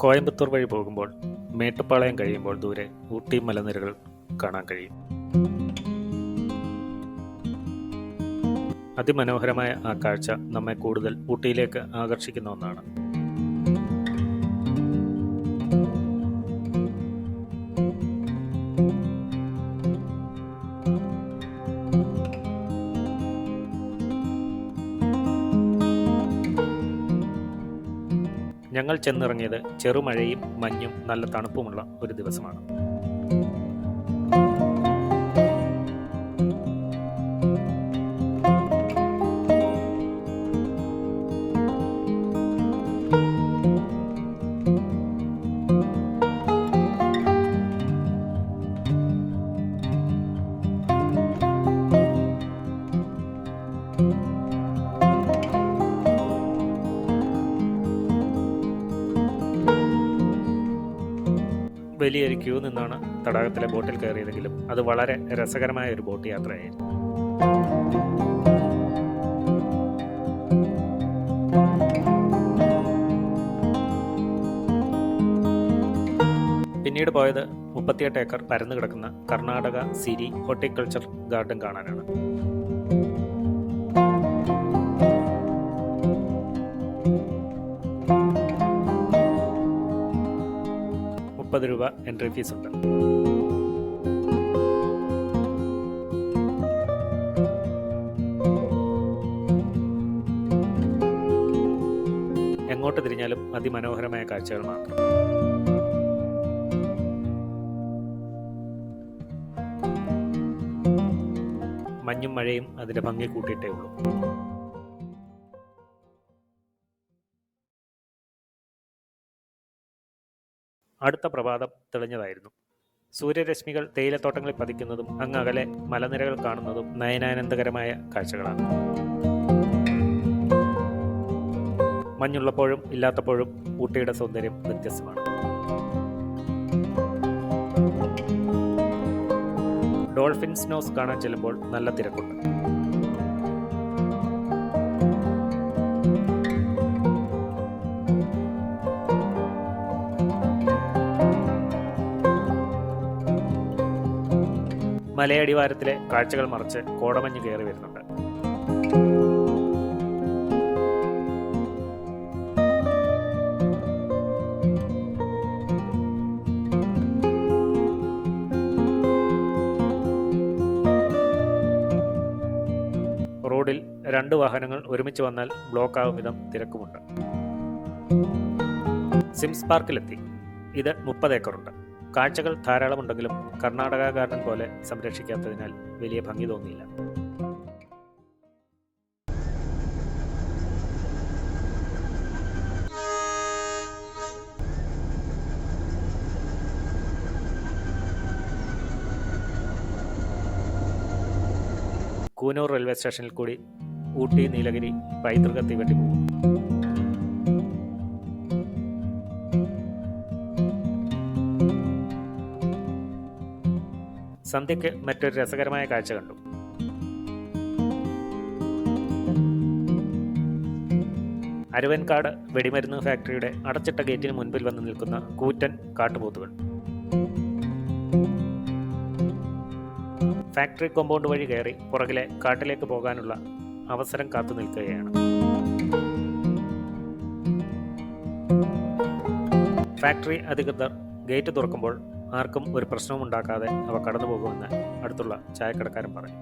കോയമ്പത്തൂർ വഴി പോകുമ്പോൾ മേട്ടുപ്പാളയം കഴിയുമ്പോൾ ദൂരെ ഊട്ടി മലനിരകൾ കാണാൻ കഴിയും. അതിമനോഹരമായ ആ കാഴ്ച നമ്മെ കൂടുതൽ ഊട്ടിയിലേക്ക് ആകർഷിക്കുന്ന ഒന്നാണ്. ഞങ്ങൾ ചെന്നിറങ്ങിയത് ചെറുമഴയും മഞ്ഞും നല്ല തണുപ്പുമുള്ള ഒരു ദിവസമാണ്. വലിയൊരു ക്യൂ നിന്നാണ് തടാകത്തിലെ ബോട്ടിൽ കയറിയതെങ്കിലും അത് വളരെ രസകരമായ ഒരു ബോട്ട് യാത്രയായിരുന്നു. പിന്നീട് പോയത് 38 ഏക്കർ പരന്നു കിടക്കുന്ന കർണാടക സിരി ഹോർട്ടിക്കൾച്ചർ ഗാർഡൻ കാണാനാണ്. ₹30 എൻട്രി ഫീസ് ഉണ്ട്. എങ്ങോട്ട് തിരിഞ്ഞാലും അതിമനോഹരമായ കാഴ്ചകൾ മാത്രം. മഞ്ഞും മഴയും അതിന്റെ ഭംഗി കൂട്ടിയിട്ടേ ഉള്ളൂ. അടുത്ത പ്രഭാതം തെളിഞ്ഞതായിരുന്നു. സൂര്യരശ്മികൾ തേയിലത്തോട്ടങ്ങളിൽ പതിക്കുന്നതും അങ്ങകലെ മലനിരകൾ കാണുന്നതും നയനാനന്ദകരമായ കാഴ്ചകളാണ്. മഞ്ഞുള്ളപ്പോഴും ഇല്ലാത്തപ്പോഴും ഊട്ടിയുടെ സൗന്ദര്യം വ്യത്യസ്തമാണ്. ഡോൾഫിൻ സ്നോസ് കാണാൻ ചെല്ലുമ്പോൾ നല്ല തിരക്കുണ്ട്. മലയടിവാരത്തിലെ കാഴ്ചകൾ മറച്ച് കോടമഞ്ഞ് കയറി വരുന്നുണ്ട്. റോഡിൽ 2 വാഹനങ്ങൾ ഒരുമിച്ച് വന്നാൽ ബ്ലോക്ക് ആവും വിധം തിരക്കുമുണ്ട്. സിംസ് പാർക്കിലെത്തി. ഇത് 30 ഏക്കറുണ്ട്. കാഴ്ചകൾ ധാരാളമുണ്ടെങ്കിലും കർണാടക ഗാർഡൻ പോലെ സംരക്ഷിക്കാത്തതിനാൽ വലിയ ഭംഗി തോന്നിയില്ല. കൂനൂർ റെയിൽവേ സ്റ്റേഷനിൽ കൂടി ഊട്ടി നീലഗിരി പൈതൃക തീവണ്ടി പോകും. സന്ധ്യയ്ക്ക് മറ്റൊരു രസകരമായ കാഴ്ച കണ്ടു. അരുവൻകാട് വെടിമരുന്ന് ഫാക്ടറിയുടെ അടച്ചിട്ട ഗേറ്റിന് മുൻപിൽ വന്ന് നിൽക്കുന്ന കൂറ്റൻ കാട്ടുപോത്തുകൾ. ഫാക്ടറി കോമ്പൗണ്ട് വഴി കയറി പുറകിലെ കാട്ടിലേക്ക് പോകാനുള്ള അവസരം കാത്തു നിൽക്കുകയാണ്. ഫാക്ടറി അധികൃതർ ഗേറ്റ് തുറക്കുമ്പോൾ ആർക്കും ഒരു പ്രശ്നവും ഉണ്ടാക്കാതെ അവ കടന്നു പോകുമെന്ന് അടുത്തുള്ള ചായക്കടക്കാരൻ പറഞ്ഞു.